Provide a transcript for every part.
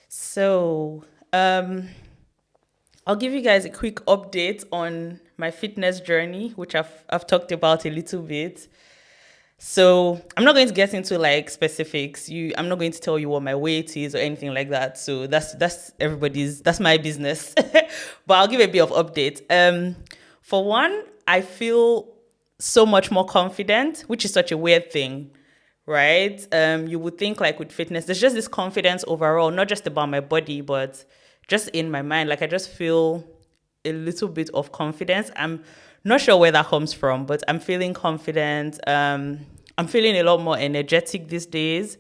So, um, I'll give you guys a quick update on my fitness journey, which I've talked about a little bit. So, I'm not going to get into like specifics. I'm not going to tell you what my weight is or anything like that. So that's my business. But I'll give a bit of update. For one, I feel so much more confident, which is such a weird thing, right? You would think like with fitness, there's just this confidence overall, not just about my body, but just in my mind. Like I just feel a little bit of confidence. I'm not sure where that comes from, but I'm feeling confident. I'm feeling a lot more energetic these days.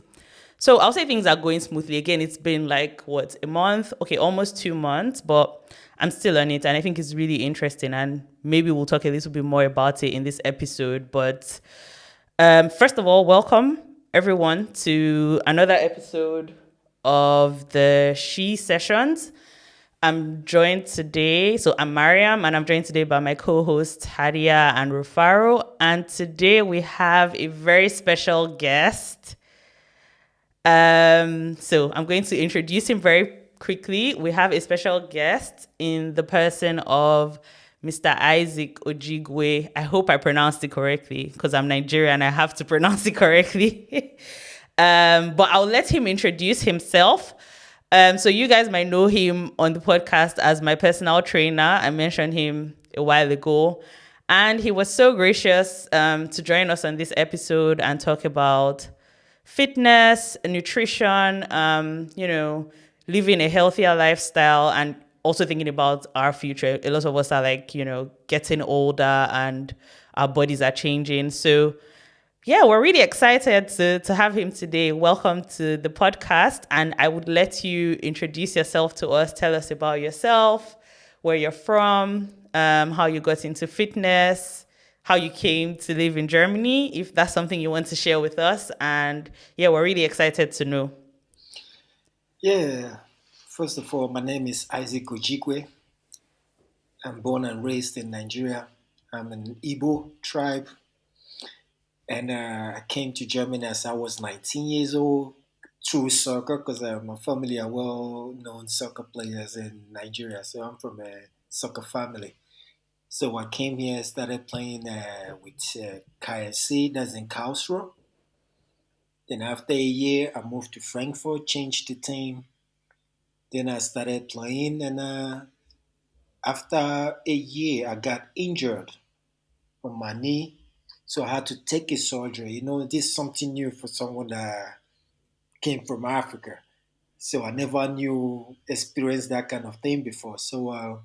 So I'll say things are going smoothly. Again, it's been like what, a month? Okay, almost 2 months, but I'm still on it, and I think it's really interesting. And maybe we'll talk a little bit more about it in this episode. But first of all, welcome everyone to another episode of the She Sessions. I'm joined today, so I'm Mariam, and I'm joined today by my co-hosts Hadia and Rufaro. And today we have a very special guest. So I'm going to introduce him very quickly. We have a special guest in the person of Mr. Isaac Ojigwe. I hope I pronounced it correctly because I'm Nigerian. I have to pronounce it correctly. But I'll let him introduce himself. So you guys might know him on the podcast as my personal trainer. I mentioned him a while ago. And he was so gracious to join us on this episode and talk about fitness, nutrition, living a healthier lifestyle, and also thinking about our future. A lot of us are like, getting older and our bodies are changing. So, yeah, we're really excited to have him today. Welcome to the podcast. And I would let you introduce yourself to us. Tell us about yourself, where you're from, how you got into fitness, how you came to live in Germany, if that's something you want to share with us. And yeah, we're really excited to know. Yeah, first of all, my name is Isaac Ojigwe. I'm born and raised in Nigeria. I'm an Igbo tribe, and I came to Germany as I was 19 years old through soccer because my family are well-known soccer players in Nigeria. So I'm from a soccer family. So I came here, started playing with KSC, that's in Karlsruhe. Then after a year, I moved to Frankfurt, changed the team. Then I started playing, and after a year, I got injured on my knee, so I had to take a surgery. This is something new for someone that came from Africa. So I never experienced that kind of thing before. So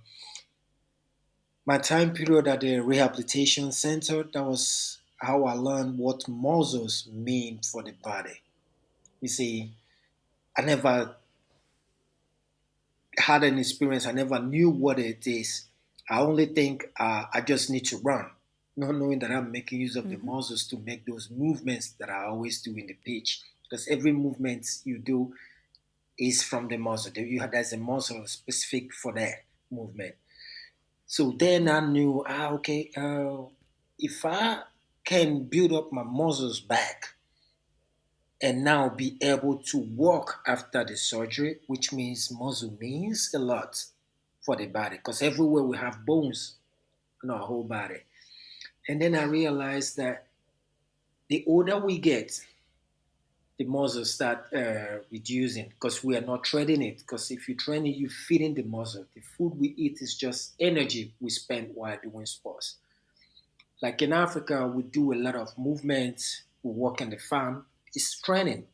my time period at the rehabilitation center, that was how I learned what muscles mean for the body. You see, I never had an experience. I never knew what it is. I only think I just need to run, not knowing that I'm making use of the Mm-hmm. muscles to make those movements that I always do in the pitch. Because every movement you do is from the muscle. There's a muscle specific for that movement. So then I knew, okay, if I can build up my muscles back and now be able to walk after the surgery, which means muscle means a lot for the body because everywhere we have bones in our whole body. And then I realized that the older we get, the muscles start reducing because we are not training it. Because if you train it, you're feeding the muscle. The food we eat is just energy we spend while doing sports. Like in Africa, we do a lot of movements. We work in the farm. It's training.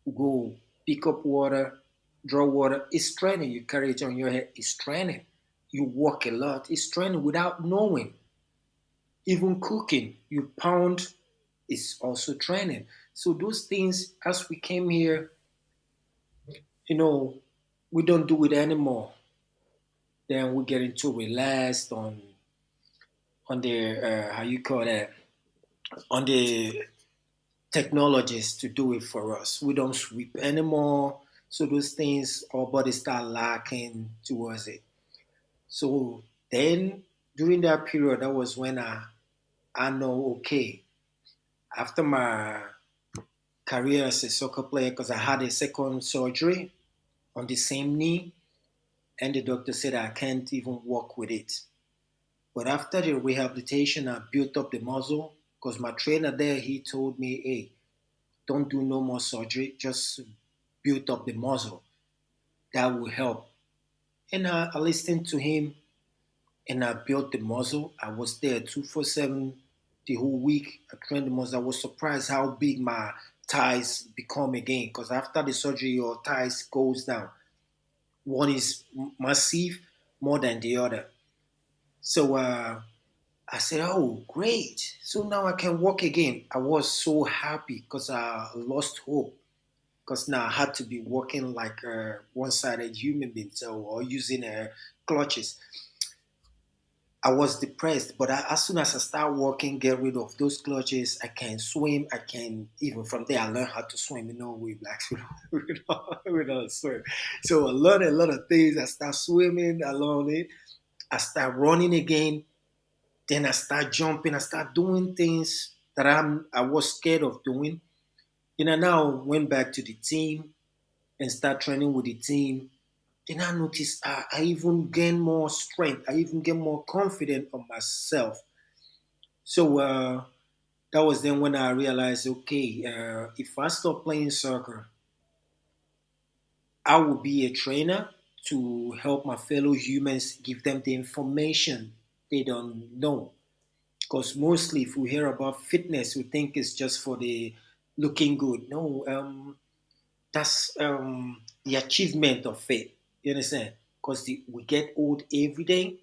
Go pick up water, draw water. It's training. You carry it on your head. It's training. You walk a lot. It's training without knowing. Even cooking, you pound is also training. So those things, as we came here, you know, we don't do it anymore. Then we get into relaxed on the how you call that, on the technologies to do it for us. We don't sweep anymore. So those things, our body start lacking towards it. So then during that period, that was when I know, okay, after my career as a soccer player, because I had a second surgery, on the same knee, and the doctor said I can't even walk with it. But after the rehabilitation, I built up the muscle because my trainer there, he told me, hey, don't do no more surgery, just build up the muscle. That will help. And I listened to him and I built the muscle. I was there 247 the whole week. I trained the muscle. I was surprised how big my thighs become again because after the surgery, your thighs goes down. One is massive more than the other. So I said, oh, great. So now I can walk again. I was so happy because I lost hope because now I had to be walking like a one-sided human being, so or using clutches. I was depressed, but as soon as I start walking, get rid of those clutches, I can swim. I can even from there I learned how to swim. You know, we blacks we don't swim, so I learned a lot of things. I start swimming, I learned it. I start running again. Then I start jumping. I start doing things that I was scared of doing. Then I now went back to the team and start training with the team. Then I noticed I even gain more strength. I even get more confident on myself. So that was then when I realized, okay, if I stop playing soccer, I will be a trainer to help my fellow humans, give them the information they don't know. Because mostly, if we hear about fitness, we think it's just for the looking good. No, that's the achievement of it. You understand? Because we get old every day,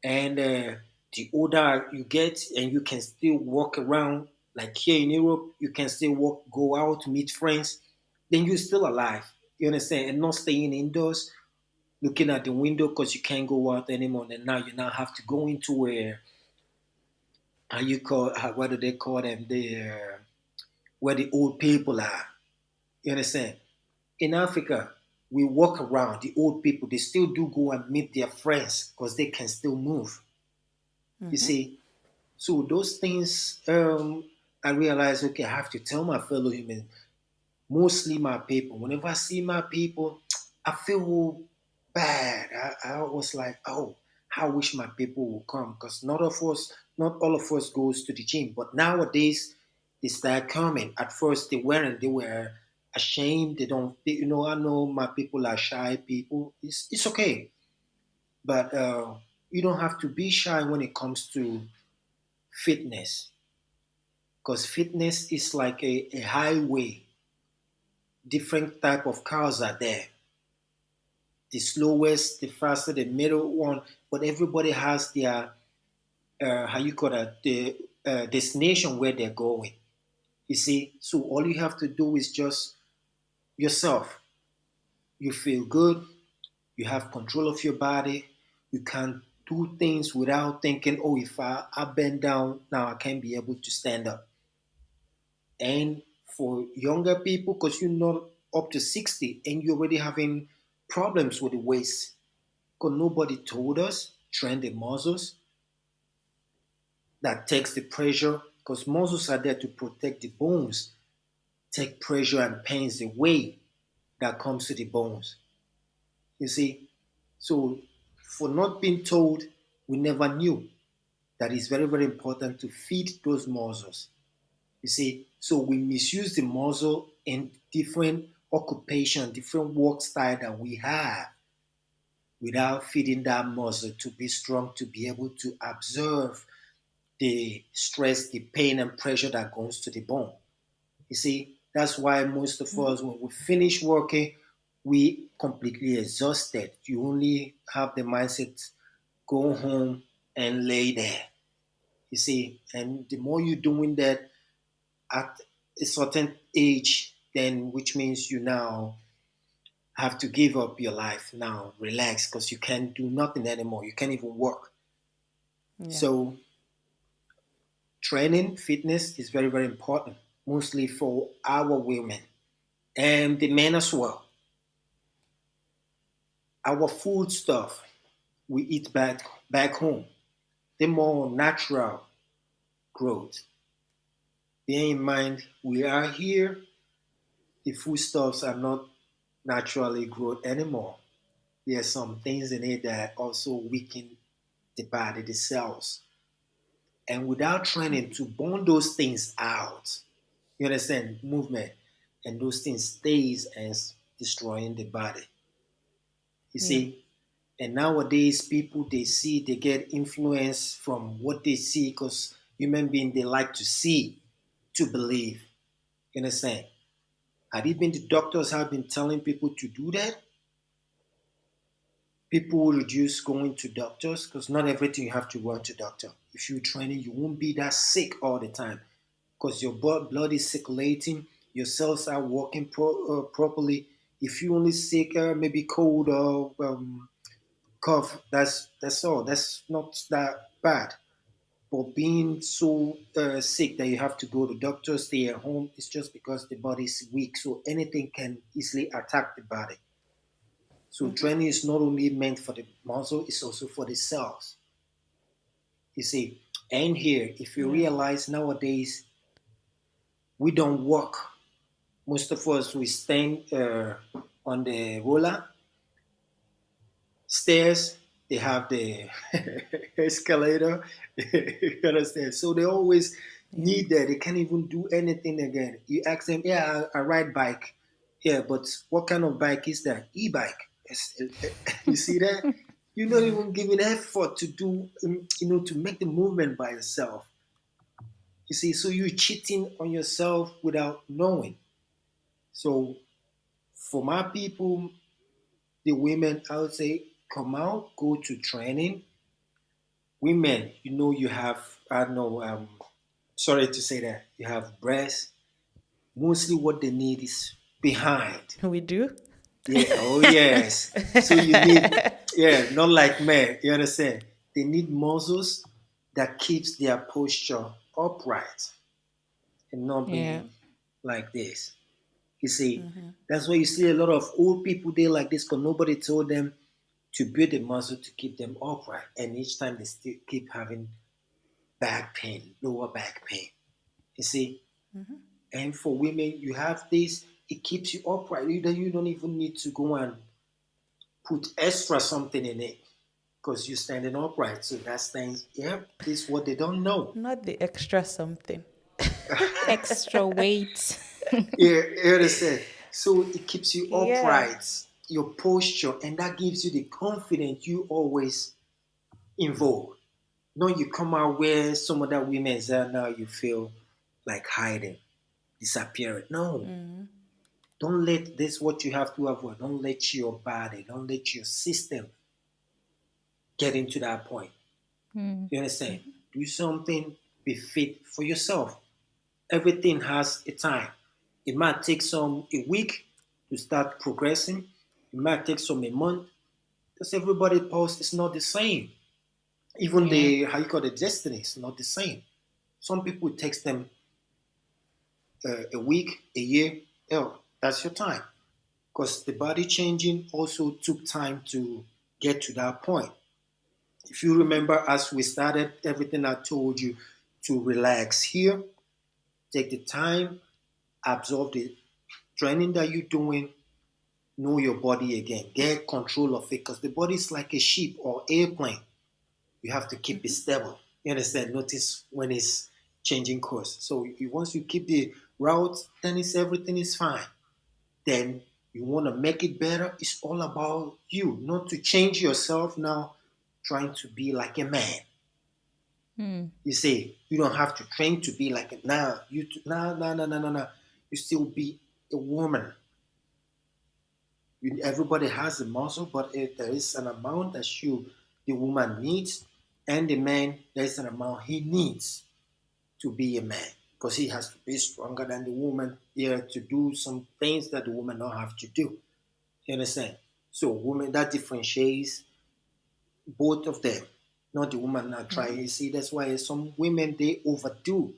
and the older you get, and you can still walk around. Like here in Europe, you can still walk, go out, meet friends. Then you're still alive. You understand? And not staying indoors, looking at the window because you can't go out anymore. And now you now have to go into a how you call what do they call them? Where the old people are. You understand? In Africa, we walk around. The old people they still do go and meet their friends because they can still move. You Mm-hmm. see, so those things I realize. Okay, I have to tell my fellow humans, mostly my people. Whenever I see my people, I feel bad. I was like, oh, I wish my people will come because not all of us goes to the gym. But nowadays, they start coming. At first, they weren't. They were ashamed. They don't. I know my people are shy people. It's okay, but you don't have to be shy when it comes to fitness because fitness is like a highway. Different type of cars are there, the slowest, the faster, the middle one, but everybody has their how you call that, the destination where they're going. You see, so all you have to do is just yourself. You feel good, you have control of your body, you can do things without thinking, oh, if I bend down now, I can't be able to stand up. And for younger people, because you're not up to 60 and you're already having problems with the waist, because nobody told us train the muscles that takes the pressure, because muscles are there to protect the bones, take pressure and pains away that comes to the bones. You see, so for not being told, we never knew that it's very, very important to feed those muscles. You see, so we misuse the muscle in different occupation, different work style that we have without feeding that muscle to be strong, to be able to observe the stress, the pain and pressure that goes to the bone. You see, that's why most of Mm-hmm. us, when we finish working, we completely exhausted. You only have the mindset, go home and lay there. You see, and the more you're doing that at a certain age, then which means you now have to give up your life now, relax, because you can't do nothing anymore. You can't even work. Yeah. So training, fitness is very, very important, mostly for our women and the men as well. Our food stuff we eat back home, the more natural growth. Bear in mind, we are here. The foodstuffs are not. naturally grow anymore. There's some things in it that also weaken the body, the cells. And without training to burn those things out, you understand, movement, and those things stays as destroying the body. You Yeah. see, and nowadays people they see they get influence from what they see because human beings they like to see to believe. You understand? Had it been the doctors have been telling people to do that, people will reduce going to doctors because not everything you have to run to doctor. If you're training, you won't be that sick all the time because your blood is circulating, your cells are working properly. If you only sick, maybe cold or cough, that's all. That's not that bad. But being so sick that you have to go to doctor, stay at home, it's just because the body is weak. So anything can easily attack the body. So training is not only meant for the muscle, it's also for the cells. You see, and here, if you Yeah. realize nowadays we don't walk. Most of us we stand on the roller stairs. They have the escalator. You understand? So they always Yeah. need that. They can't even do anything again. You ask them, yeah, I ride bike. Yeah, but what kind of bike is that? E-bike. You see that? You're not Yeah. even giving effort to do, to make the movement by yourself. You see, so you're cheating on yourself without knowing. So for my people, the women, I would say, come out, go to training. Women, you have, I don't know, sorry to say that, you have breasts. Mostly what they need is behind. We do. Yeah, oh yes. So you need, yeah, not like men, you understand? They need muscles that keeps their posture upright and not Yeah. being like this. You see, that's why you see a lot of old people there like this because nobody told them to build a muscle to keep them upright. And each time they still keep having back pain, lower back pain. You see? And for women, you have this, it keeps you upright. You don't even need to go and put extra something in it because you're standing upright. So that's things, yeah, this is what they don't know. Not the extra something. Extra weight. Yeah, you understand? So it keeps you Yeah. upright, your posture, and that gives you the confidence you always involve. No, you come out where some other women are now, you feel like hiding, disappearing. No, don't let this what you have to avoid. Don't let your body, don't let your system get into that point. Mm. You understand? Do something, be fit for yourself. Everything has a time. It might take some a week to start progressing. It might take some a month. Because everybody pulse is not the same. Even Yeah. the how you call it destiny is not the same. Some people it takes them a week, a year. Oh, that's your time. Because the body changing also took time to get to that point. If you remember, as we started, everything I told you to relax here, take the time, absorb the training that you're doing, know your body again, get control of it, because the body is like a ship or airplane. You have to keep it stable. You understand? Notice when it's changing course. So once you keep the route, then it's everything is fine. Then you want to make it better. It's all about you, not to change yourself now, trying to be like a man. Mm. You say you don't have to train to be like a nah. Nah, nah, nah, nah, nah, nah. You still be a woman. Everybody has a muscle, but there is an amount that the woman needs, and the man there is an amount he needs to be a man because he has to be stronger than the woman here to do some things that the woman don't have to do. You understand? So women that differentiates both of them, not the woman not try. You see, that's why some women they overdo.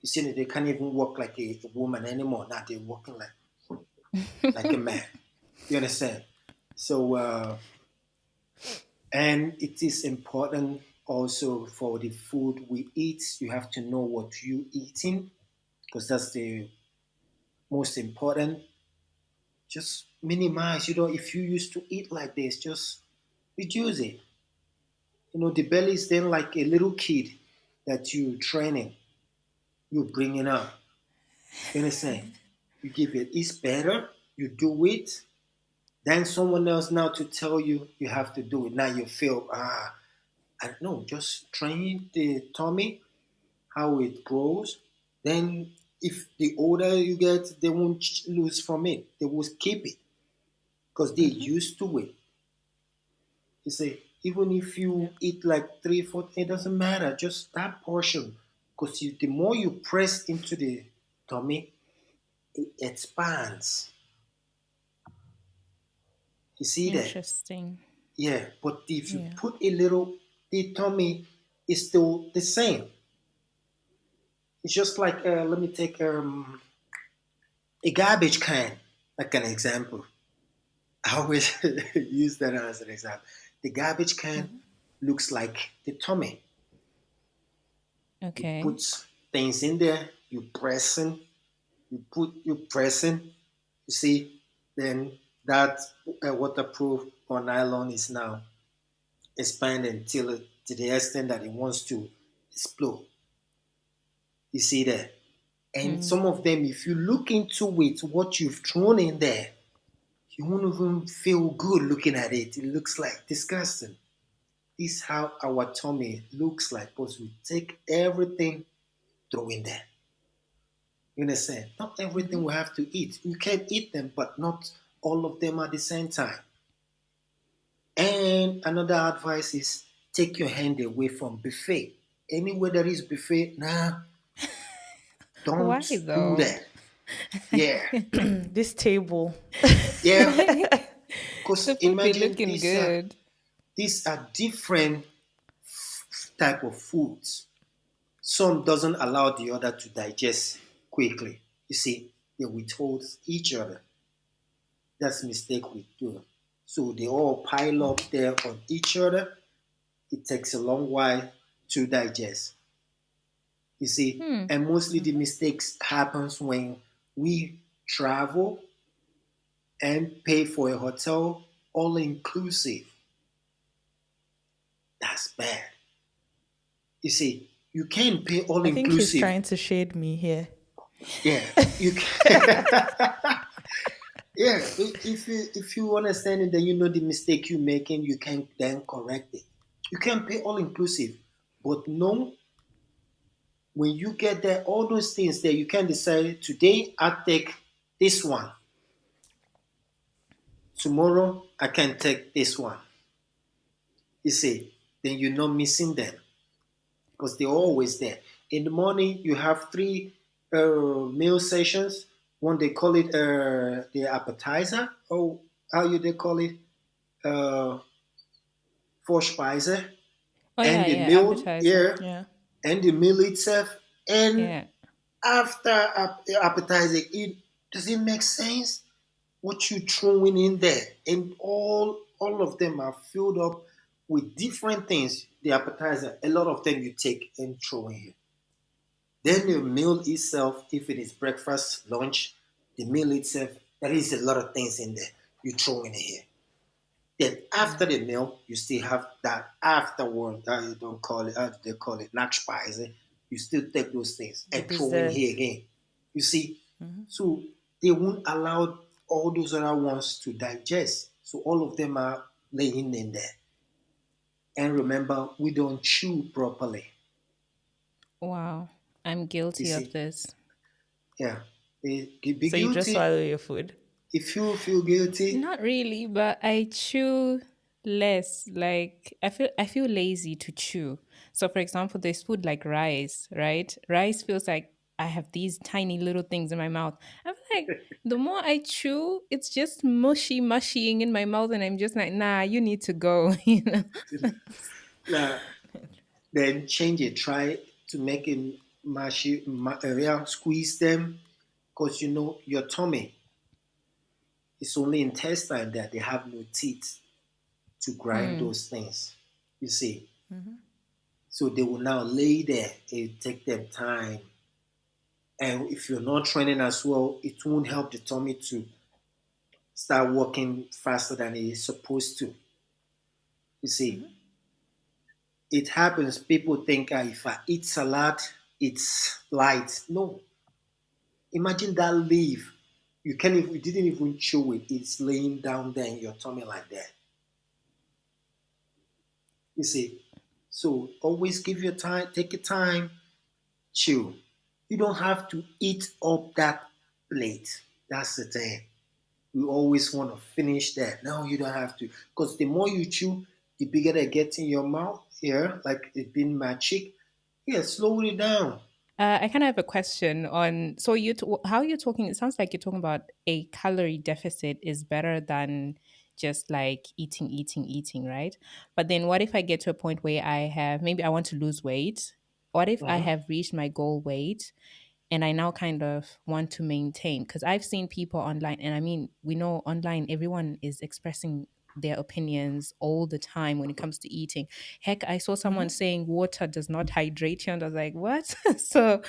You see that they can't even walk like a woman anymore. Now they're walking like a man. You understand? So and it is important also for the food we eat. You have to know what you eating because that's the most important. Just minimize. If you used to eat like this, just reduce it. The belly is then like a little kid that you training, you bringing up. You understand? You give it. It's better. You do it. Then someone else now to tell you you have to do it. Now you feel I don't know. Just train the tummy how it grows. Then if the older you get, they won't lose from it. They will keep it because they're Mm-hmm. used to it. You see, even if Yeah. you eat like three, four, it doesn't matter. Just that portion, because the more you press into the tummy, it expands. You see that? Interesting. Yeah. But if you Yeah. put a little, the tummy is still the same. It's just like let me take a garbage can, like an example. I always use that as an example. The garbage can Mm-hmm. looks like the tummy. You Okay. put things in there, you pressing, you pressing. You see, then that waterproof or nylon is now expanding till to the extent that it wants to explode. You see that? And Mm. some of them, if you look into it, what you've thrown in there, you won't even feel good looking at it. It looks like disgusting. This is how our tummy looks like because we take everything, throw in there. You understand? Not Mm-hmm. everything we have to eat. You can eat them, but not all of them at the same time. And another advice is take your hand away from buffet. Anywhere there is buffet, nah, don't Why do though? that. Yeah, This table. yeah. Like Because the food be imagine looking good. these are different type of foods. Some doesn't allow the other to digest quickly. You see, they withhold each other. That's a mistake we do. So they all pile up there on each other. It takes a long while to digest. You see, Hmm. and mostly the Mm-hmm. mistakes happens when we travel and pay for a hotel all inclusive. That's bad. You see, you can't pay all I think he's inclusive. trying to shade me here. Yeah, you can. Yeah, if you understand it, then you know the mistake you're making. You can then correct it. You can pay all inclusive, but no, when you get there, all those things there, you can decide today I take this one. Tomorrow I can take this one. You see, then you're not missing them because they're always there. In the morning, you have three meal sessions. One they call it the appetizer. Oh, how you they call it? Uh, Vorspeise Oh and yeah, the yeah. meal, Appetizer. yeah, Yeah. and the meal itself. And Yeah. after appetizing, does it make sense? What you throwing in there, and all of them are filled up with different things. The appetizer, a lot of them you take and throw in here. Then Mm-hmm. the meal itself, if it is breakfast, lunch, the meal itself, there is a lot of things in there you throw in here. Then after Yeah. the meal, you still have that afterward that you don't call it, how do they call it, Nachspeise. You still take those things The and throw in here dessert. again. You see, Mm-hmm. so they won't allow all those other ones to digest. So all of them are laying in there. And remember, we don't chew properly. Wow. I'm You guilty of see, this. yeah. Be So you just guilty swallow your food. if you feel guilty. Not really, but I chew less. Like I feel lazy to chew. So for example, there's food like rice, right? Rice feels like I have these tiny little things in my mouth. I'm like, the more I chew, it's just mushying in my mouth, and I'm just like, nah, you need to go, you know. Nah, then change it. Try to make it mashy, yeah, squeeze them because your tummy is only intestine that they have no teeth to grind Hmm. those things. You see, Mm-hmm. so they will now lay there. It take them time, and if you're not training as well, it won't help the tummy to start working faster than it is supposed to. You see, Mhm. it happens. People think if I eat salad, it's light. No, imagine that leaf. You didn't even chew it. It's laying down there in your tummy like that. You see, so always give your time, take your time, chew. You don't have to eat up that plate. That's the thing. We always want to finish that. No, you don't have to. Because the more you chew, the bigger they get in your mouth here, like it being my cheek. Yeah, slow it down. I kind of have a question on. So how you're talking? It sounds like you're talking about a calorie deficit is better than just like eating, eating, eating, right? But then, what if I get to a point where I have maybe I want to lose weight? What if I Mhm. have reached my goal weight and I now kind of want to maintain? Because I've seen people online, and I mean, we know online everyone is expressing their opinions all the time when it comes to eating. Heck, I saw someone Mhm. saying water does not hydrate you, and I was like, what? So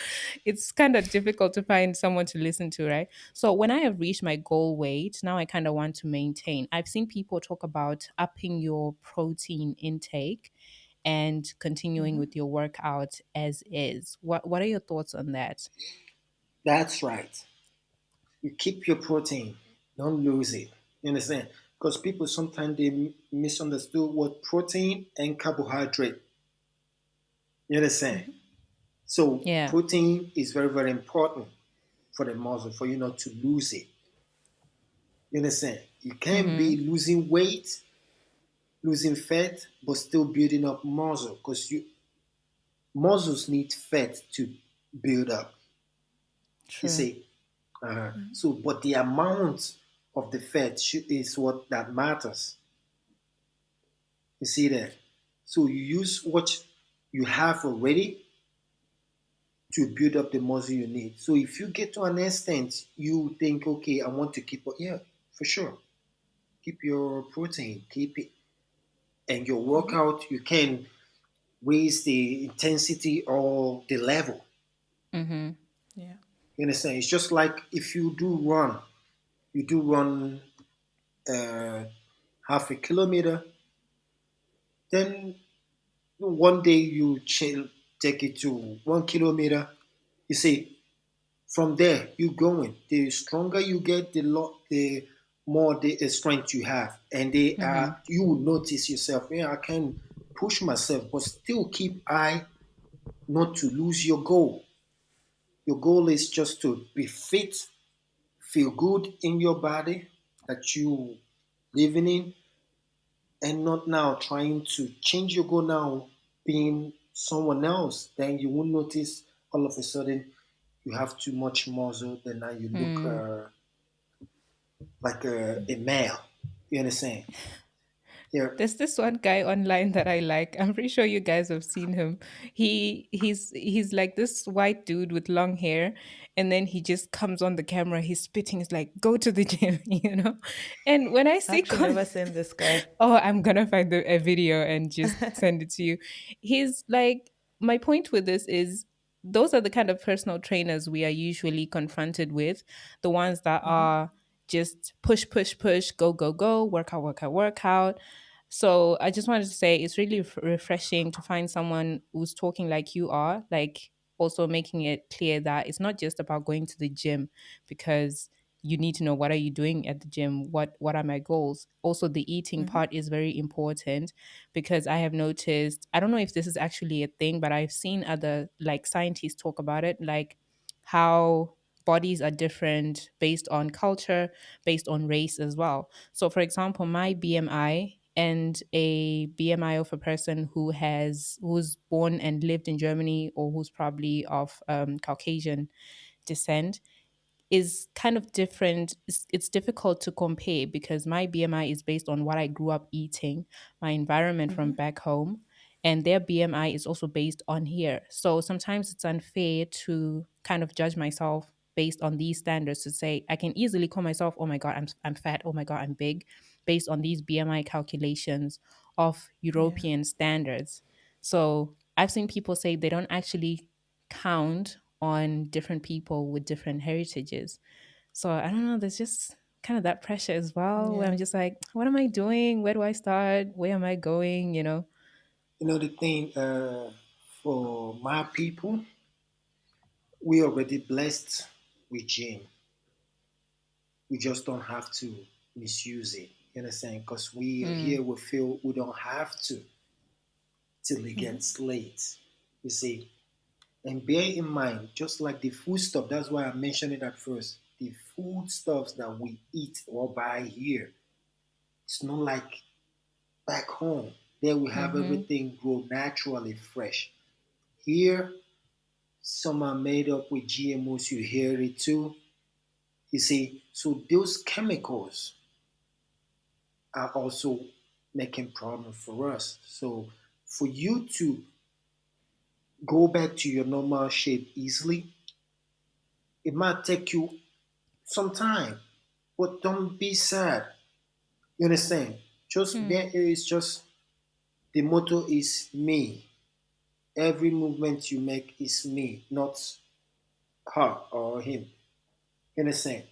it's kind of difficult to find someone to listen to, right? So when I have reached my goal weight, now I kind of want to maintain. I've seen people talk about upping your protein intake and continuing Mhm. with your workout as is. What are your thoughts on that? That's right. You keep your protein. Don't lose it. You understand? Because people sometimes they misunderstood what protein and carbohydrate. You understand? Mhm. So Yeah. protein is very, very important for the muscle for you not to lose it. You understand? You can't be Mm-hmm. losing weight, losing fat, but still building up muscle because you muscles need fat to build up. You True. see, so but the amount of the fat is what that matters. You see that? So you use what you have already to build up the muscle you need. So if you get to an extent, you think, okay, I want to keep, yeah, for sure, keep your protein, keep it, and your Mhm. workout, you can raise the intensity or the level. Mm-hmm. Yeah. You understand? It's just like if you do run uh, half a kilometer, then one day you take it to 1 kilometer. You see, from there you going. The stronger you get, the more the strength you have, and Mm-hmm. you will notice yourself. Yeah, I can push myself, but still keep eye not to lose your goal. Your goal is just to be fit, feel good in your body that you living in, and not now trying to change your goal now, being someone else. Then you won't notice all of a sudden you have too much muscle. Then now you look Mm. like a male. You understand? Yeah. There's this one guy online that I like. I'm pretty sure you guys have seen him. He's like this white dude with long hair, and then he just comes on the camera. He's spitting. He's like, "Go to the gym," you know. And when I see Actually, never seen this guy. oh, I'm gonna find a video and just send it to you. He's like, my point with this is those are the kind of personal trainers we are usually confronted with, the ones that Mhm. are just push, push, push, go, go, go, workout, workout, workout. So I just wanted to say it's really refreshing to find someone who's talking like you are, like also making it clear that it's not just about going to the gym because you need to know what are you doing at the gym, what are my goals. Also the eating Mhm. part is very important because I have noticed, I don't know if this is actually a thing, but I've seen other like scientists talk about it, like how bodies are different based on culture, based on race as well. So for example, my BMI and a BMI of a person who's born and lived in Germany or who's probably of Caucasian descent is kind of different. It's difficult to compare because my BMI is based on what I grew up eating, my environment from Mhm. back home, and their BMI is also based on here. So sometimes it's unfair to kind of judge myself based on these standards to say I can easily call myself, oh my god, I'm fat, oh my god, I'm big, based on these BMI calculations of Yeah. European standards. So I've seen people say they don't actually count on different people with different heritages. So I don't know, there's just kind of that pressure as well, where Yeah. I'm just like, what am I doing? Where do I start? Where am I going? You know the thing, for my people, we already blessed with gym. We just don't have to misuse it. You understand? Because we Mm. here we feel we don't have to till it Hmm. gets late. You see, and bear in mind, just like the food stuff, that's why I mentioned it at first. The food stuffs that we eat or buy here, it's not like back home. There we have Mm-hmm. everything grow naturally fresh. Here, some are made up with GMOs. You hear it too. You see, so those chemicals are also making problem for us. So for you to go back to your normal shape easily, it might take you some time, but don't be sad. You understand? Just Hmm. there is just the motto is me. Every movement you make is me, not her or him. You understand?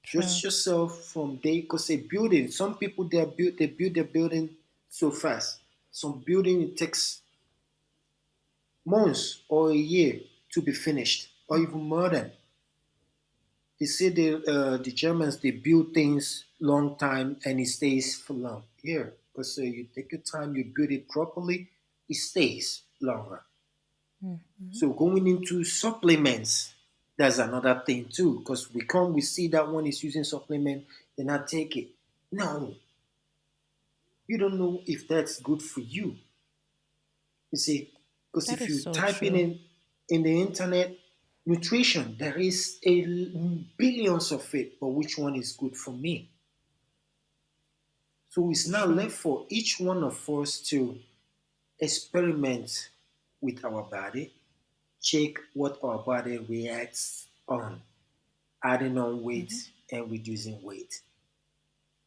True. Just yourself from day, because a building, some people they build their building so fast. Some building it takes months or a year to be finished, or even more than. They say the Germans they build things long time and it stays for long. Here, because you take your time, you build it properly, it stays longer. Mm-hmm. So going into supplements, that's another thing too. Because we see that one is using supplement, then I take it. No, you don't know if that's good for you. You see, because That if is you so type true. in the internet nutrition, there is a billions of it, but which one is good for me? So it's now True. left for each one of us to experiment with our body, check what our body reacts on, adding on Mm-hmm. weight and reducing weight.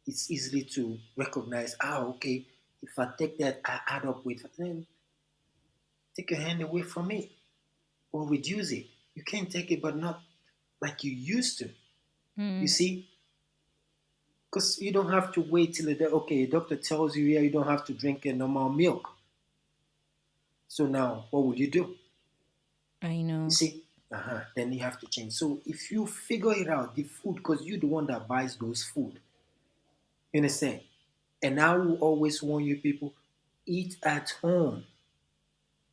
It's easily to recognize, okay, if I take that, I add up weight, then take your hand away from it or reduce it. You can take it, but not like you used to. You Mm. see, because you don't have to wait till okay, doctor tells you, yeah, you don't have to drink a normal milk. So now, what will you do? I You know. see, then you have to change. So if you figure it out, the food, because you're the one that buys those food, you understand? And I will always warn you people, eat at home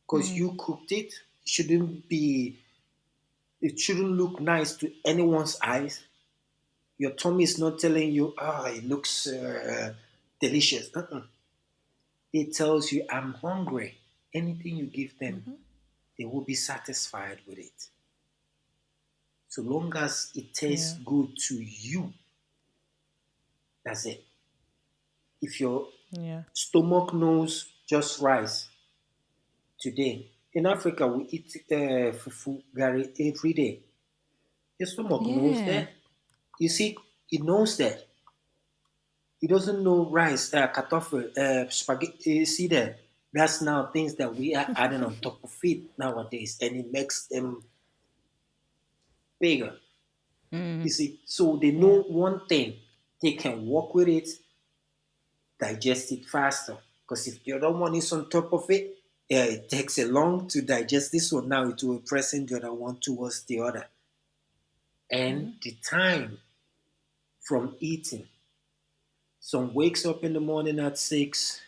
because Mm. you cooked it. Shouldn't be. It shouldn't look nice to anyone's eyes. Your tummy is not telling you, it looks delicious. It tells you, I'm hungry. Anything you give them, Mm-hmm. they will be satisfied with it. So long as it tastes Yeah. good to you, that's it. If your Yeah. stomach knows just rice today, in Africa we eat fufu gari every day. Your stomach knows Yeah. that. You see, it knows that. It doesn't know rice, katofu, spaghetti. You see that? That's now things that we are adding on top of it nowadays, and it makes them bigger. You Mm. see, so they Yeah. know one thing, they can work with it, digest it faster. Because if the other one is on top of it, yeah, it takes a long to digest this one. Now it will pressing the other one towards the other. Mm-hmm. And the time from eating. Some wakes up in the morning at 6,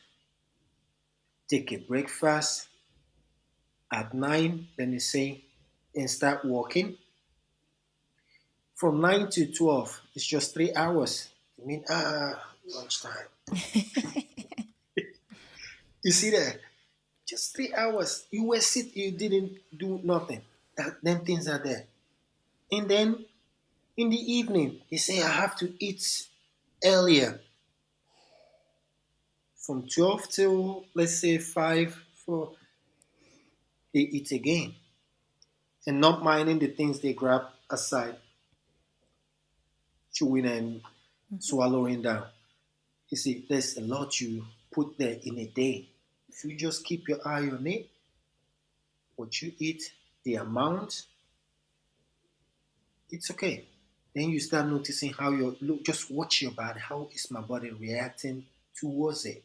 take a breakfast at 9, then they say, and start walking. From 9 to 12, it's just 3 hours. I mean, lunchtime. You see that? Just 3 hours. You were sit, you didn't do nothing. Then things are there. And then in the evening, they say I have to eat earlier from 12 till let's say 5 for they eat again and not minding the things they grab aside, chewing and Mm-hmm. swallowing down. You see, there's a lot you put there in a day. If you just keep your eye on it, what you eat, the amount, it's okay. Then you start noticing how your look. Just watch your body. How is my body reacting towards it?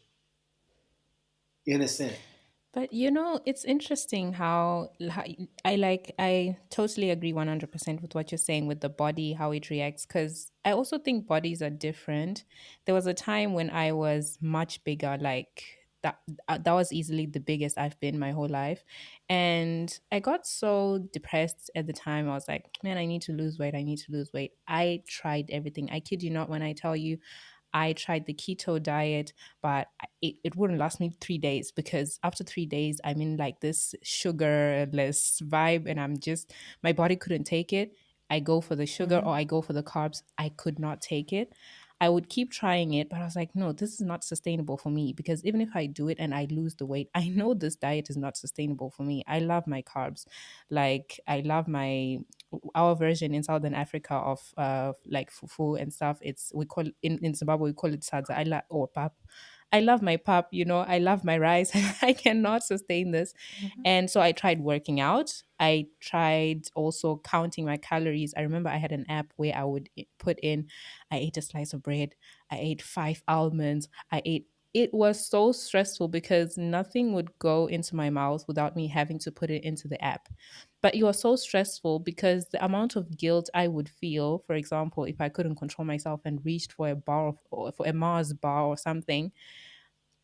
You understand? But it's interesting how I totally agree 100% with what you're saying with the body, how it reacts, because I also think bodies are different. There was a time when I was much bigger, like that was easily the biggest I've been my whole life. And I got so depressed at the time. I was like, man, I need to lose weight. I need to lose weight. I tried everything. I kid you not when I tell you I tried the keto diet, but it wouldn't last me 3 days because after 3 days, I'm in like this sugarless vibe and my body couldn't take it. I go for the sugar Mm-hmm. or I go for the carbs. I could not take it. I would keep trying it, but I was like, no, this is not sustainable for me because even if I do it and I lose the weight, I know this diet is not sustainable for me. I love my carbs. Like, I love our version in Southern Africa of like fufu and stuff. It's we call in Zimbabwe we call it sadza. I like or pap. I love my pap, I love my rice. I cannot sustain this. And so I tried working out. I tried also counting my calories. I remember I had an app where I would put in, I ate a slice of bread, I ate 5 almonds, it was so stressful because nothing would go into my mouth without me having to put it into the app. But it was so stressful because the amount of guilt I would feel, for example, if I couldn't control myself and reached for a bar or for a Mars bar or something,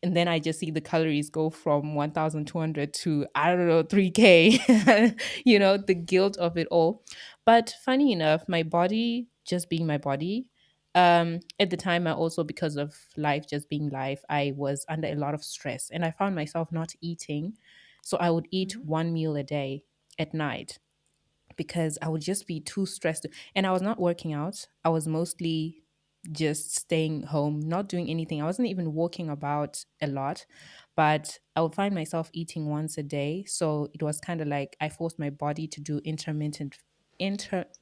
and then I just see the calories go from 1,200 to, I don't know, 3K, the guilt of it all. But funny enough, my body just being my body. At the time, I also, because of life just being life, I was under a lot of stress and I found myself not eating. So I would eat Mm-hmm. one meal a day at night because I would just be too stressed. And I was not working out. I was mostly just staying home, not doing anything. I wasn't even walking about a lot, but I would find myself eating once a day. So it was kind of like I forced my body to do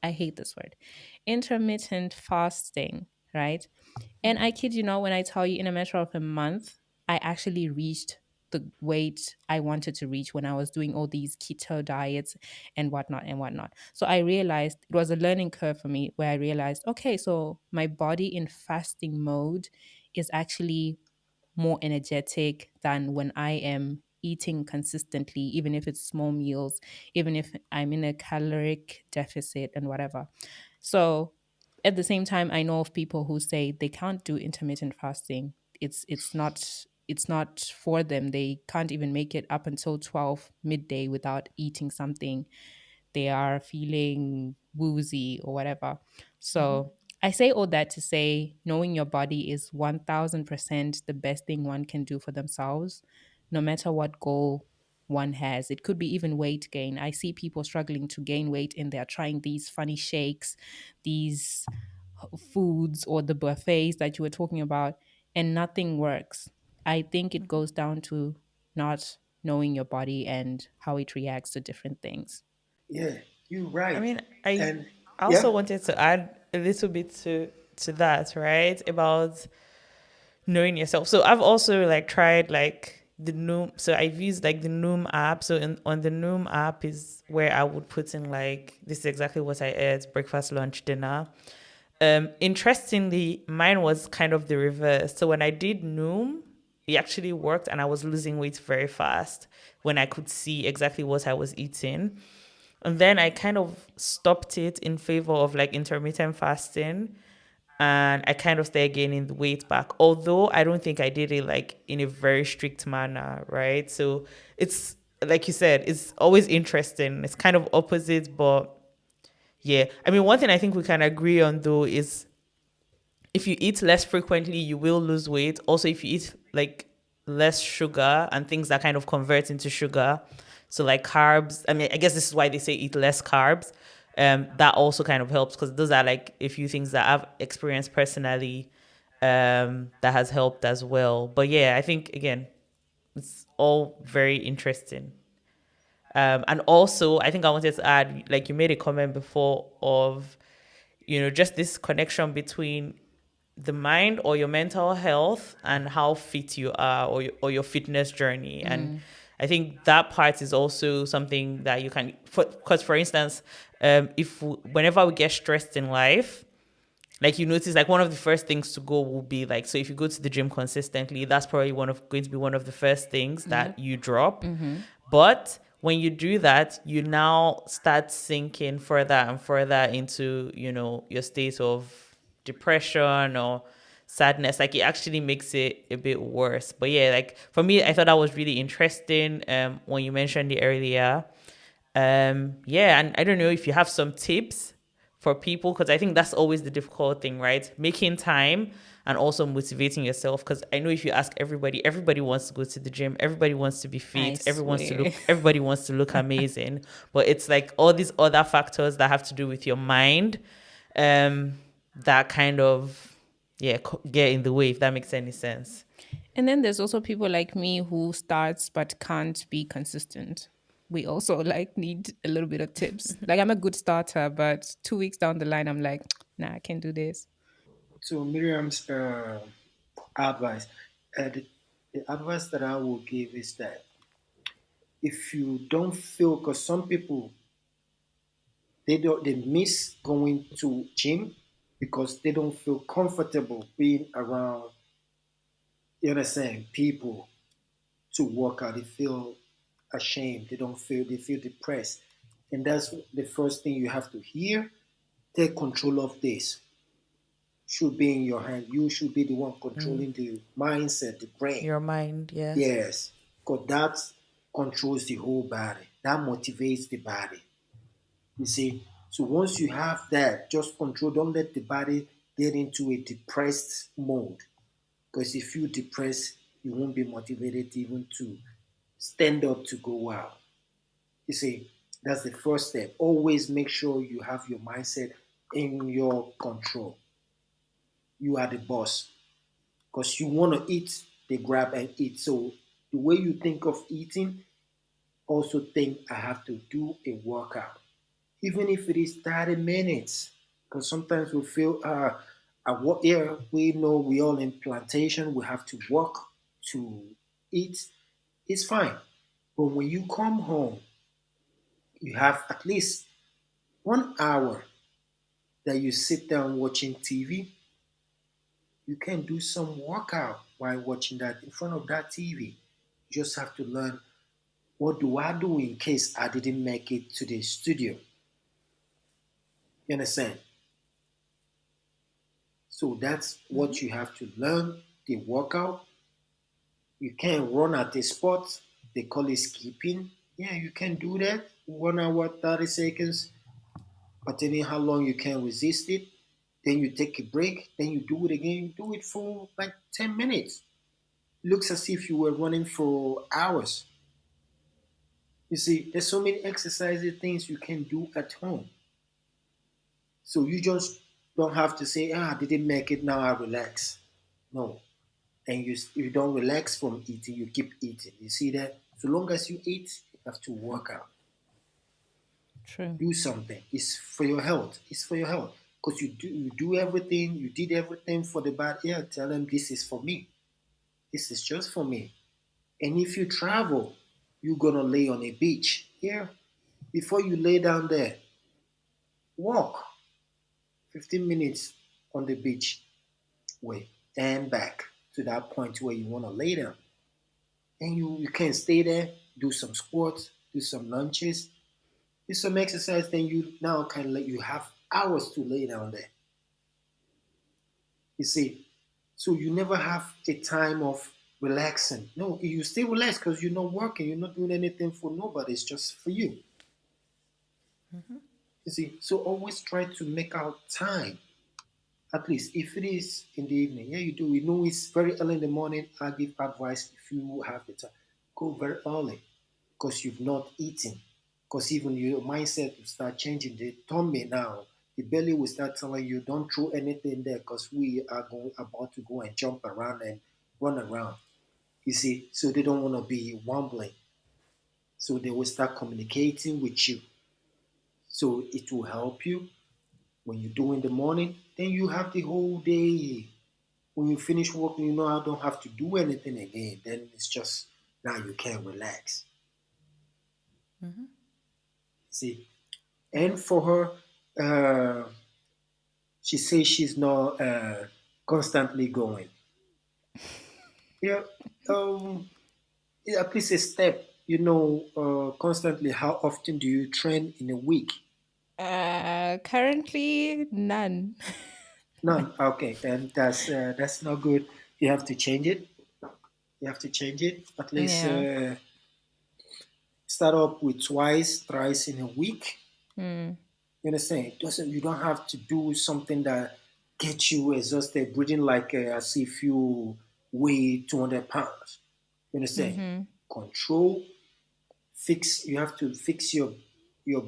I hate this word, intermittent fasting, right? And I kid you not when I tell you, in a matter of a month, I actually reached the weight I wanted to reach when I was doing all these keto diets and whatnot and whatnot. So I realized it was a learning curve for me where I realized, okay, so my body in fasting mode is actually more energetic than when I am eating consistently, even if it's small meals, even if I'm in a caloric deficit and whatever. So at the same time, I know of people who say they can't do intermittent fasting. It's not for them. They can't even make it up until 12 midday without eating something. They are feeling woozy or whatever. Mm-hmm. So I say all that to say knowing your body is 1000% the best thing one can do for themselves, no matter what goal one has. It could be even weight gain. I see people struggling to gain weight and they're trying these funny shakes, these foods, or the buffets that you were talking about, and nothing works. I think it Mm-hmm. goes down to not knowing your body and how it reacts to different things. Yeah, you're I right. mean, I And also yeah, wanted to add a little bit to that, right? About knowing yourself. So I've also like tried like the Noom. So I've used like the Noom app. So on the Noom app is where I would put in like this is exactly what I ate: breakfast, lunch, dinner. Interestingly, mine was kind of the reverse. So when I did Noom, it actually worked, and I was losing weight very fast when I could see exactly what I was eating. And then I kind of stopped it in favor of like intermittent fasting, and I kind of started gaining the weight back. Although I don't think I did it like in a very strict manner, right? So it's like you said, it's always interesting. It's kind of opposite, but yeah. I mean, one thing I think we can agree on though is if you eat less frequently, you will lose weight. Also, if you eat like less sugar and things that kind of convert into sugar, so like carbs. I mean, I guess this is why they say eat less carbs. That also kind of helps because those are like a few things that I've experienced personally, that has helped as well. But yeah, I think again, it's all very interesting. And also, I think I wanted to add, like you made a comment before of, just this connection between the mind or your mental health and how fit you are, or your fitness journey. And Mm. I think that part is also something that you can, because for instance, if whenever we get stressed in life, Like you notice, like one of the first things to go will be like, so if you go to the gym consistently, that's probably going to be one of the first things that you drop. But when you do that, you now start sinking further and further into, your state of depression or sadness. Like it actually makes it a bit worse. But yeah, like for me, I thought that was really interesting when you mentioned it earlier. Yeah, and I don't know if you have some tips for people, because I think that's always the difficult thing, right? Making time and also motivating yourself. Because I know if you ask everybody, everybody wants to go to the gym, everybody wants to be I fit, swear. everybody wants to look amazing. But it's like all these other factors that have to do with your mind, that kind of get in the way, if that makes any sense. And then there's also people like me who starts but can't be consistent. We also like need a little bit of tips. Like I'm a good starter, but 2 weeks down the line, I'm like, nah, I can't do this. So Miriam's advice, the advice that I will give is that if you don't feel, because some people they miss going to gym because they don't feel comfortable being around, you understand, people to work out. They feel ashamed. They feel depressed. And that's the first thing you have to hear. Take control of this. Should be in your hand. You should be the one controlling the mindset, the brain. Your mind, yeah. Yes. Because that controls the whole body. That motivates the body. You see, so once you have that, just control. Don't let the body get into a depressed mode. Because if you depress, you won't be motivated even to stand up to go out. You see, that's the first step. Always make sure you have your mindset in your control. You are the boss. Because you want to eat, they grab and eat. So the way you think of eating, also think I have to do a workout. Even if it is 30 minutes. Because sometimes we feel, yeah, we know we all in plantation, we have to work to eat. It's fine. But when you come home, you have at least 1 hour that you sit down watching TV. You can do some workout while watching that in front of that TV. You just have to learn, what do I do in case I didn't make it to the studio? You understand? So that's what you have to learn, the workout. You can run at a spot. They call it skipping. Yeah, you can do that. 1 hour, 30 seconds, depending how long you can resist it. Then you take a break. Then you do it again. You do it for like 10 minutes. Looks as if you were running for hours. You see, there's so many exercises, things you can do at home. So you just don't have to say, I didn't make it, now I relax. No. And you don't relax from eating, you keep eating. You see that? So long as you eat, you have to work out. True. Do something. It's for your health. It's for your health. Because you do everything, you did everything for the bad. Yeah, tell them this is for me. This is just for me. And if you travel, you're gonna lay on a beach. Yeah. Before you lay down there, walk 15 minutes on the beach way and back to that point where you wanna lay down. And you can stay there, do some squats, do some lunges, do some exercise, then you now can let you have hours to lay down there. You see, so you never have a time of relaxing. No, you stay relaxed because you're not working, you're not doing anything for nobody, it's just for you. You see, so always try to make out time. At least if it is in the evening, yeah, you do. We know it's very early in the morning. I give advice, if you have the time, go very early because you've not eaten. Because even your mindset will start changing. The tummy now, the belly will start telling you, don't throw anything there because we are about to go and jump around and run around. You see, so they don't want to be wobbling. So they will start communicating with you. So it will help you when you do in the morning. Then you have the whole day. When you finish working, you know I don't have to do anything again. Then it's just now you can relax. See, and for her, She says she's not constantly going. Yeah, um, at least a step. Constantly. How often do you train in a week? Currently none. None. Okay, then that's not good. You have to change it. You have to change it. At least Yeah. start up with twice, thrice in a week. Mm. You understand? It doesn't. You don't have to do something that gets you exhausted, breathing like as if you weigh 200 pounds. You understand? Mm-hmm. Control, fix. You have to fix your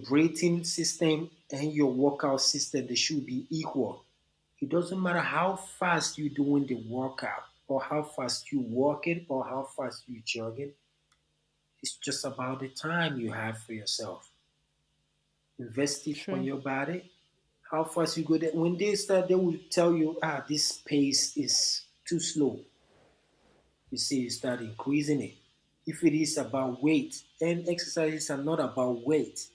breathing system and your workout system. They should be equal. It doesn't matter how fast you're doing the workout, or how fast you walking, or how fast you jogging. It's just about the time you have for yourself. Invest it on True. your body. How fast you go there. When they start, they will tell you, this pace is too slow. You see, you start increasing it. If it is about weight, and exercises are not about weight.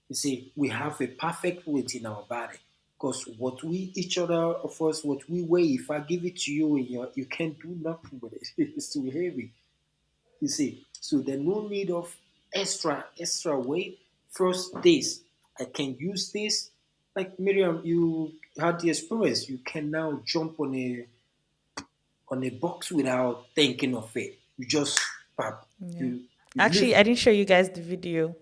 You see, we have a perfect weight in our body. Because what we, each other of us, what we weigh, if I give it to you, and you can't do nothing with it. It's too heavy. You see, so there's no need of extra weight. First, this I can use this. Like Miriam, you had the experience. You can now jump on a box without thinking of it. You just pop. Yeah. You Actually, lift. I didn't show you guys the video.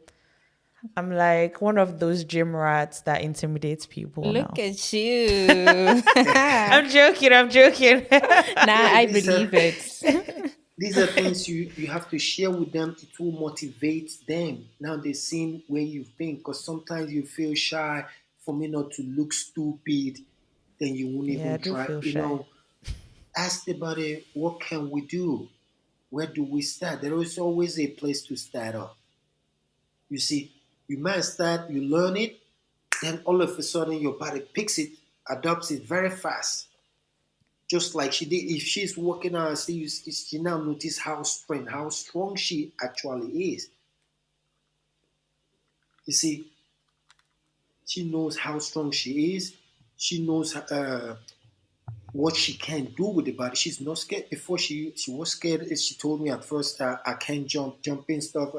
I'm like one of those gym rats that intimidates people Look now. at you. Nah, I'm joking. I'm joking. Yeah, I believe it. these are things you have to share with them. It will motivate them. Now they seen where you've been, because sometimes you feel shy for me not to look stupid, then you won't Yeah, I even do try. feel shy. Ask the body, what can we do? Where do we start? There is always a place to start up. You see, you might start, you learn it, then all of a sudden your body picks it, adopts it very fast. Just like she did, if she's working out, see, she now notice how strong she actually is. You see, she knows how strong she is. She knows what she can do with the body. She's not scared. Before she was scared. She told me at first, I can't jumping stuff.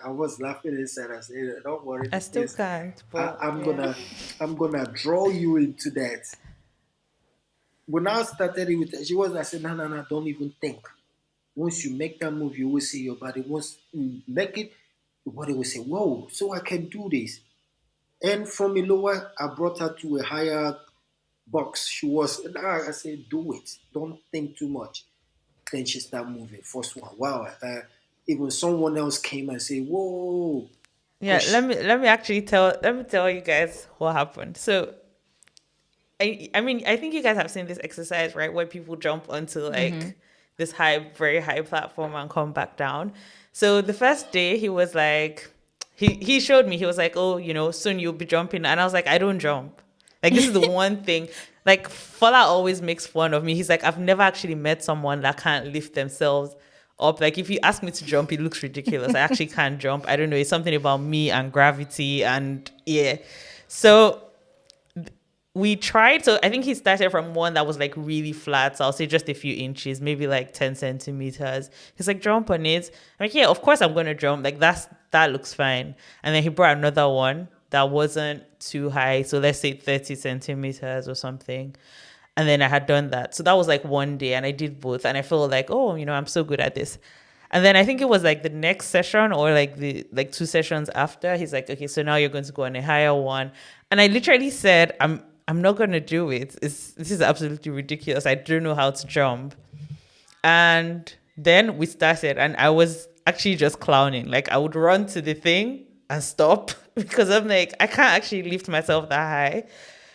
I was laughing inside. I said, "Don't worry, I still can't, I, but I'm yeah. gonna I'm gonna draw you into that." When I started it with her, she was. I said, "No, no, no, don't even think. Once you make that move, you will see your body. Once you make it, your body will say, 'Whoa, so I can do this.'" And from a lower, I brought her to a higher box. She was. I said, "Do it. Don't think too much." Then she started moving. First one, wow. Even someone else came and said, "Whoa," Yeah, because let me tell you guys what happened. So I mean, I think you guys have seen this exercise, right? Where people jump onto Mm-hmm. like this very high platform and come back down. So the first day he was like, he showed me, he was like, oh, soon you'll be jumping. And I was like, I don't jump. Like, this is the one thing. Like, Fola always makes fun of me. He's like, I've never actually met someone that can't lift themselves up. Like, if you ask me to jump, it looks ridiculous. I actually can't jump. I don't know. It's something about me and gravity and yeah. So we tried. So I think he started from one that was like really flat. So I'll say just a few inches, maybe like 10 centimeters. He's like, jump on it. I'm like, yeah, of course I'm going to jump. Like that looks fine. And then he brought another one that wasn't too high. So let's say 30 centimeters or something. And then I had done that. So that was like one day and I did both. And I felt like, oh, I'm so good at this. And then I think it was like the next session or like the like 2 sessions after, he's like, okay, so now you're going to go on a higher one. And I literally said, I'm not gonna do it. This is absolutely ridiculous. I don't know how to jump. And then we started and I was actually just clowning. Like I would run to the thing and stop because I'm like, I can't actually lift myself that high.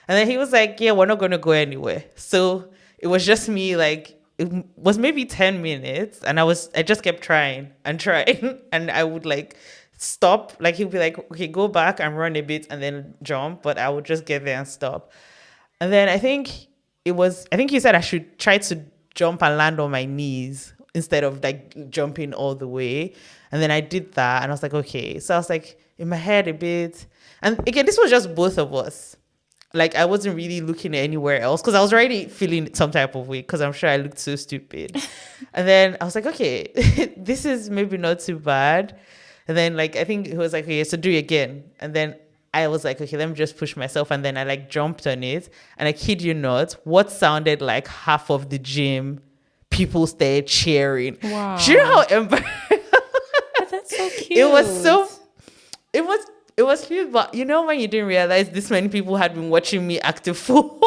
And then he was like, yeah, we're not gonna go anywhere. So it was just me like it was maybe 10 minutes and I just kept trying and trying and I would like stop. Like he'd be like, okay, go back and run a bit and then jump, but I would just get there and stop. And then I think he said I should try to jump and land on my knees instead of like jumping all the way. And then I did that and I was like, okay. So I was like in my head a bit. And again, this was just both of us. like I wasn't really looking anywhere else because I was already feeling some type of way because I'm sure I looked so stupid. And then I was like, okay, this is maybe not too bad. And then like I think he was like, okay, so do it again. And then I was like, okay, let me just push myself. And then I like jumped on it. And I kid you not, what sounded like half of the gym, people started cheering. Wow. Do you know how embarrassing? That's so cute. It was cute, but you know when you didn't realize this many people had been watching me act a fool.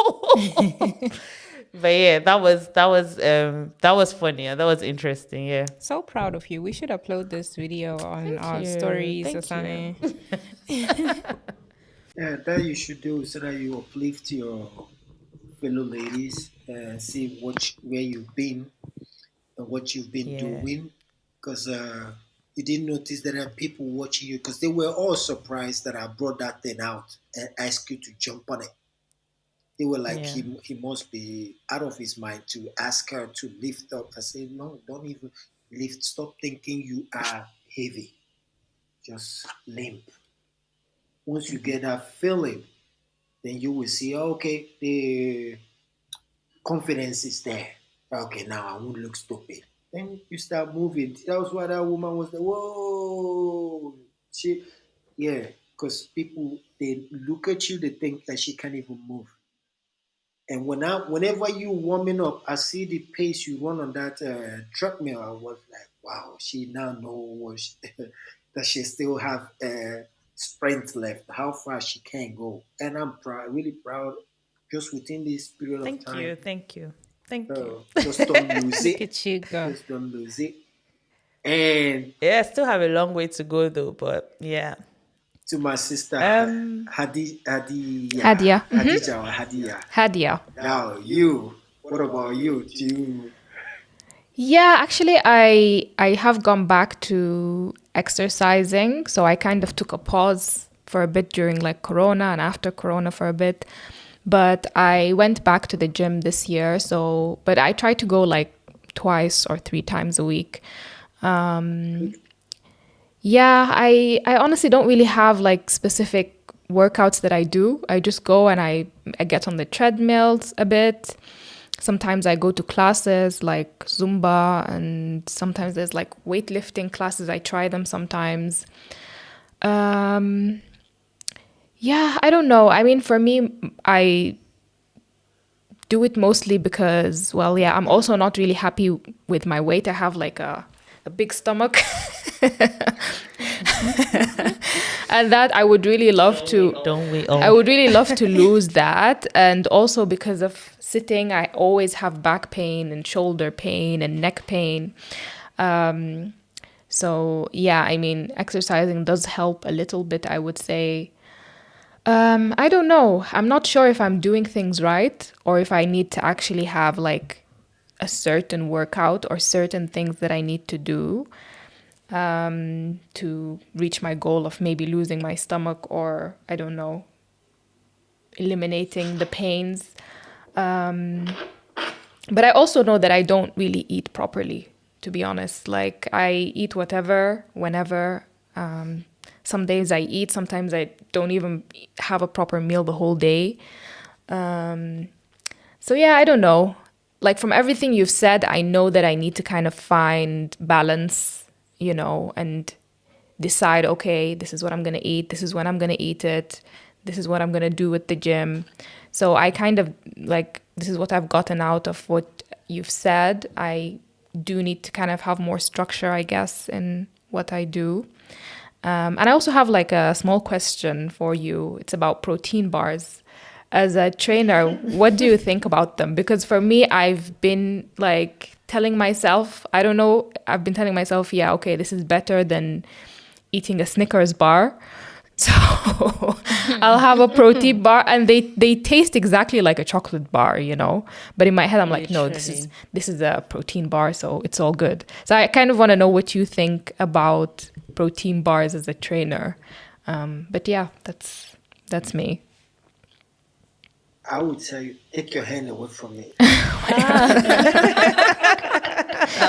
But yeah, that was funny and that was interesting. Yeah. So proud of you. We should upload this video on Thank our you. stories or Thank something. Yeah, that you should do so that you uplift your fellow ladies and see where you've been and what you've been Yeah. doing. Because you didn't notice that there are people watching you because they were all surprised that I brought that thing out and asked you to jump on it. They were like, Yeah. he must be out of his mind to ask her to lift up. I said, no, don't even lift. Stop thinking you are heavy. Just limp. Once you get that feeling, then you will see, okay, the confidence is there. Okay, now I won't look stupid. Then you start moving. That was why that woman was like, whoa. Yeah, because people, they look at you, they think that she can't even move. And whenever you warming up, I see the pace you run on that treadmill. I was like, wow, she now knows that she still have sprint left, how far she can go. And I'm proud, really proud, just within this period of time. Thank you. Just don't lose Look it. at you go. Just don't lose it. And Yeah, I still have a long way to go though, but yeah. to my sister, Hadia. Hadija or Hadia. Hadia. Now you, what about you? Do you? Yeah, actually, I have gone back to exercising. So I kind of took a pause for a bit during like Corona and after Corona for a bit. But I went back to the gym this year. So, but I try to go like 2 or 3 times a week. Yeah, I honestly don't really have like specific workouts that I do. I just go and I get on the treadmills a bit. Sometimes I go to classes like Zumba, and sometimes there's like weightlifting classes. I try them sometimes. Yeah, I don't know. I mean, for me, I do it mostly because, well, yeah, I'm also not really happy with my weight. I have like a big stomach. And that I would really love to. Don't we all? I would really love to lose that. And also because of sitting, I always have back pain and shoulder pain and neck pain. So yeah, I mean, exercising does help a little bit, I would say. I don't know. I'm not sure if I'm doing things right or if I need to actually have like a certain workout or certain things that I need to do to reach my goal of maybe losing my stomach or, I don't know, eliminating the pains. But I also know that I don't really eat properly, to be honest. Like I eat whatever, whenever. Some days I eat, sometimes I don't even have a proper meal the whole day. So yeah, I don't know. Like from everything you've said, I know that I need to kind of find balance, you know, and decide, okay, this is what I'm going to eat. This is when I'm going to eat it. This is what I'm going to do with the gym. So I kind of like, this is what I've gotten out of what you've said. I do need to kind of have more structure, I guess, in what I do. And I also have like a small question for you. It's about protein bars. As a trainer, what do you think about them? Because for me, I've been like telling myself, I don't know, I've been telling myself, yeah, okay, this is better than eating a Snickers bar. So I'll have a protein bar and they taste exactly like a chocolate bar, you know. But in my head, I'm like, no, this is a protein bar, so it's all good. So I kind of want to know what you think about protein bars as a trainer. But yeah, that's me. I would say, take your hand away from me. That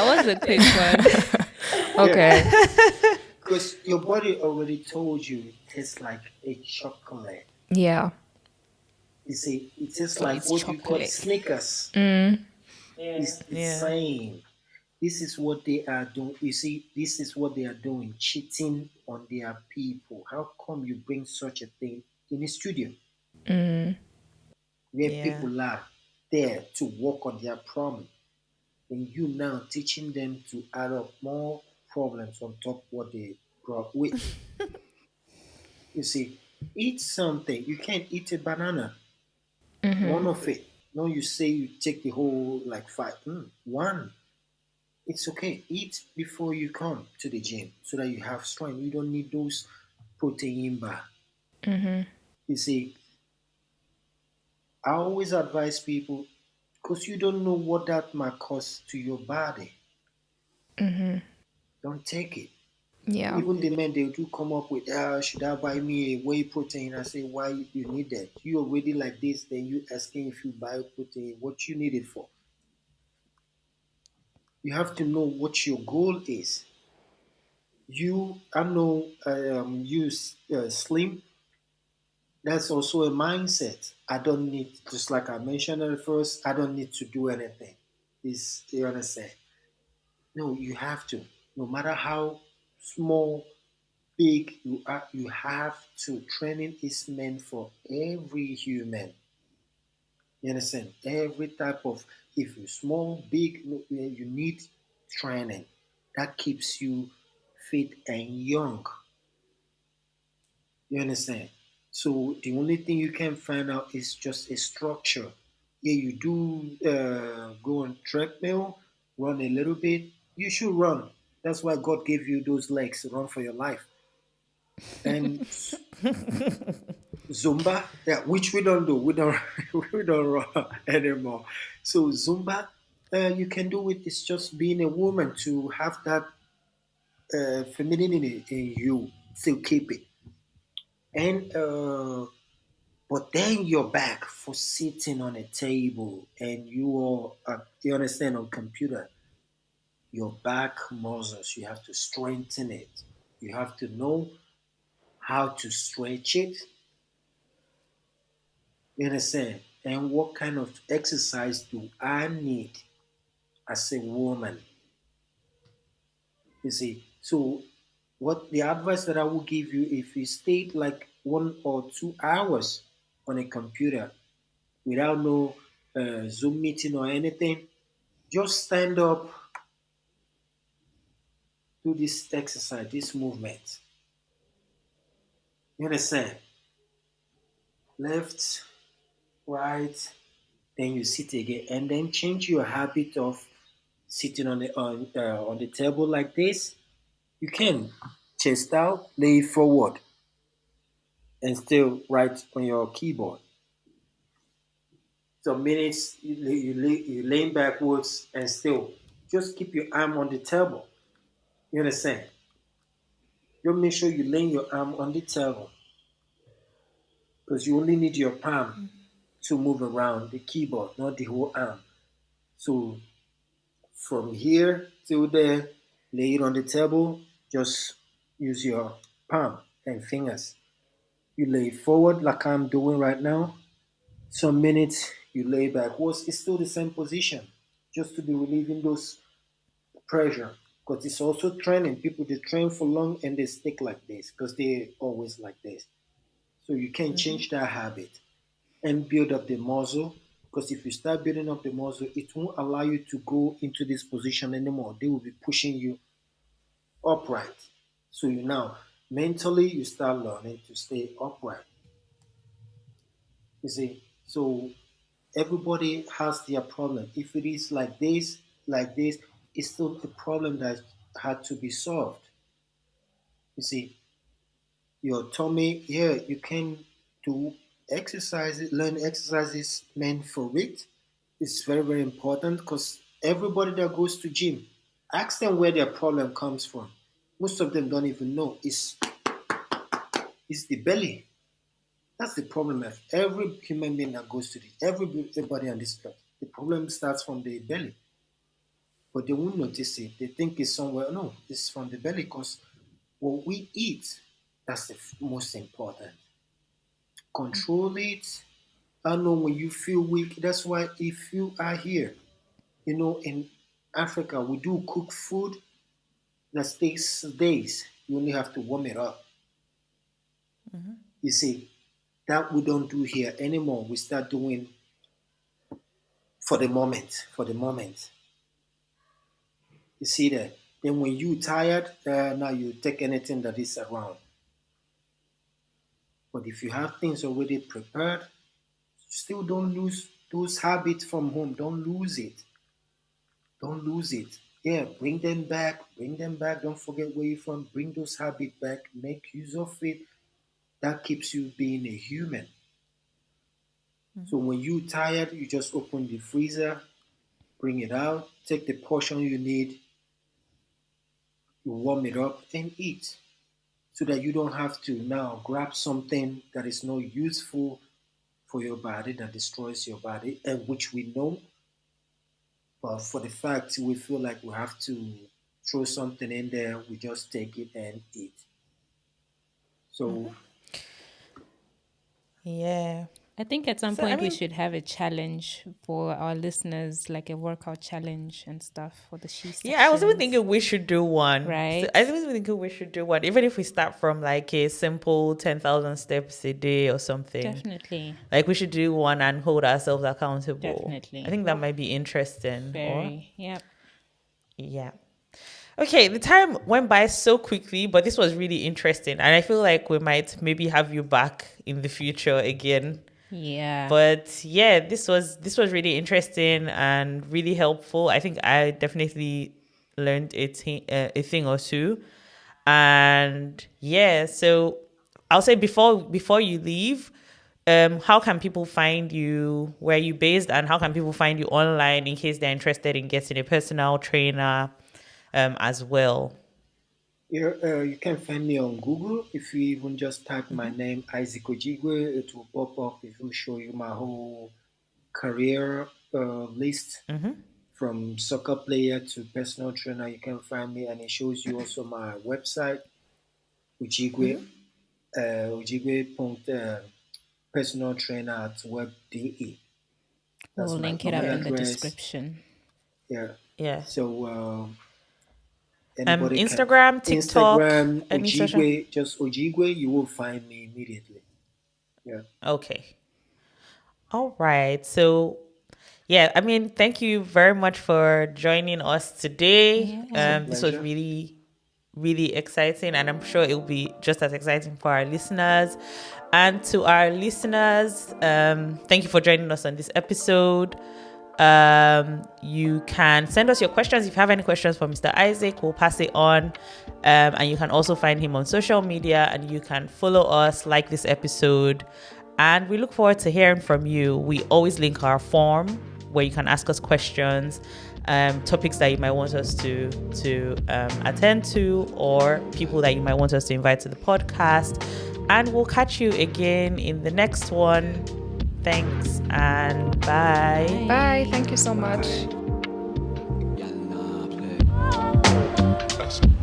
was a quick one. Okay. Because your body already told you it tastes like a chocolate. Yeah. You see, it tastes So like it's what do you call chocolate. Snickers. Mm. It's the Yeah. same. This is what they are doing. You see, this is what they are doing, cheating on their people. How come you bring such a thing in a studio Mm. where Yeah. people are there to work on their problem? And you now teaching them to add up more problems on top what they brought with. You see, eat something. You can't eat a banana. One of it. No, you say you take the whole like five. One. It's okay. Eat before you come to the gym so that you have strength. You don't need those protein bar. You see, I always advise people because you don't know what that might cause to your body. Don't take it. Yeah. Even the men they do come up with, should I buy me a whey protein? I say, why you need that? You already like this, then you asking if you buy protein, what you need it for. You have to know what your goal is. I know, you slim. That's also a mindset. I don't need, just like I mentioned at first, I don't need to do anything. Is you understand? No, you have to. No matter how small, big you are, you have to. Training is meant for every human. You understand? Every type of, if you're small, big, no, you need training. That keeps you fit and young. You understand? So the only thing you can find out is just a structure. Yeah, you do go on treadmill, run a little bit. You should run. That's why God gave you those legs to run for your life. And Zumba, yeah, which we don't do. We don't we don't run anymore. So Zumba, you can do it. It's just being a woman to have that femininity in you. Still keep it. And but then you're back for sitting on a table and you understand, on computer, your back muscles, you have to strengthen it. You have to know how to stretch it. You understand? And what kind of exercise do I need as a woman? You see, so what the advice that I will give you, if you stayed like 1 or 2 hours on a computer without no Zoom meeting or anything, just stand up, do this exercise, this movement. You understand? Left, right, then you sit again, and then change your habit of sitting on the table like this. You can chest out, lay forward, and still write on your keyboard. Some minutes you lean backwards and still just keep your arm on the table. You understand? You make sure you lay your arm on the table because you only need your palm to move around the keyboard, not the whole arm. So from here to there, lay it on the table, just use your palm and fingers. You lay forward like I'm doing right now. Some minutes you lay backwards. It's still the same position, just to be relieving those pressure. Because it's also training. People they train for long and they stick like this because they always like this. So you can change that habit and build up the muscle. Because if you start building up the muscle, it won't allow you to go into this position anymore. They will be pushing you upright. So you now mentally you start learning to stay upright. You see, so everybody has their problem. If it is like this, it's still a problem that had to be solved. You see, your tummy, yeah, you can do exercises, learn exercises meant for it. It's very, very important because everybody that goes to gym, ask them where their problem comes from. Most of them don't even know. It's the belly. That's the problem of every human being that goes to everybody on this earth. The problem starts from the belly, but they won't notice it. They think it's somewhere. No, it's from the belly because what we eat, that's the most important. Control it, I know when you feel weak. That's why if you are here, in Africa, we do cook food that takes days. You only have to warm it up. You see, that we don't do here anymore. We start doing for the moment, for the moment. You see that? Then when you tired, now you take anything that is around. But if you have things already prepared, still don't lose those habits from home. Don't lose it. Don't lose it. Yeah, bring them back. Bring them back. Don't forget where you're from. Bring those habits back. Make use of it. That keeps you being a human. So when you're tired, you just open the freezer, bring it out, take the portion you need, you warm it up and eat. So that you don't have to now grab something that is not useful for your body, that destroys your body, and which we know. But for the fact we feel like we have to throw something in there, we just take it and eat. So Yeah. I think at some So I point we mean, should have a challenge for our listeners, like a workout challenge and stuff for the she yeah, I was even sections, thinking we should do one. So right? I was even thinking we should do one, even if we start from like a simple 10,000 steps a day or something. Definitely, Like we should do one and hold ourselves accountable. I definitely. think that might be interesting. Or Very, yep. yeah. Okay, the time went by so quickly, but this was really interesting, and I feel like we might maybe have you back in the future again. Yeah. But yeah, this was really interesting and really helpful. I think I definitely learned a thing or two, and yeah. So I'll say before you leave, how can people find you? Where are you based, and how can people find you online in case they're interested in getting a personal trainer, as well? you can find me on Google. If you even just type my name, Isaac Ojigwe, it will pop up. It will show you my whole career list from soccer player to personal trainer. You can find me, and it shows you also my website, Ojigwe, personal trainer at web.de. We'll That's my link it email up in the address. description. Yeah. Yeah. So anybody can Instagram, TikTok, Instagram any social. Ojigwe, just Ojigwe, you will find me immediately. Yeah. Okay. All right. So, yeah, I mean, thank you very much for joining us today. It's a Yeah. This was pleasure. really, really exciting, and I'm sure it will be just as exciting for our listeners. And to our listeners, thank you for joining us on this episode. You can send us your questions. If you have any questions for Mr. Isaac, we'll pass it on. And you can also find him on social media, and you can follow us, like this episode. And we look forward to hearing from you. We always link our form where you can ask us questions, topics that you might want us to attend to, or people that you might want us to invite to the podcast. And we'll catch you again in the next one. Thanks and bye. Bye. Thank you so much. Bye.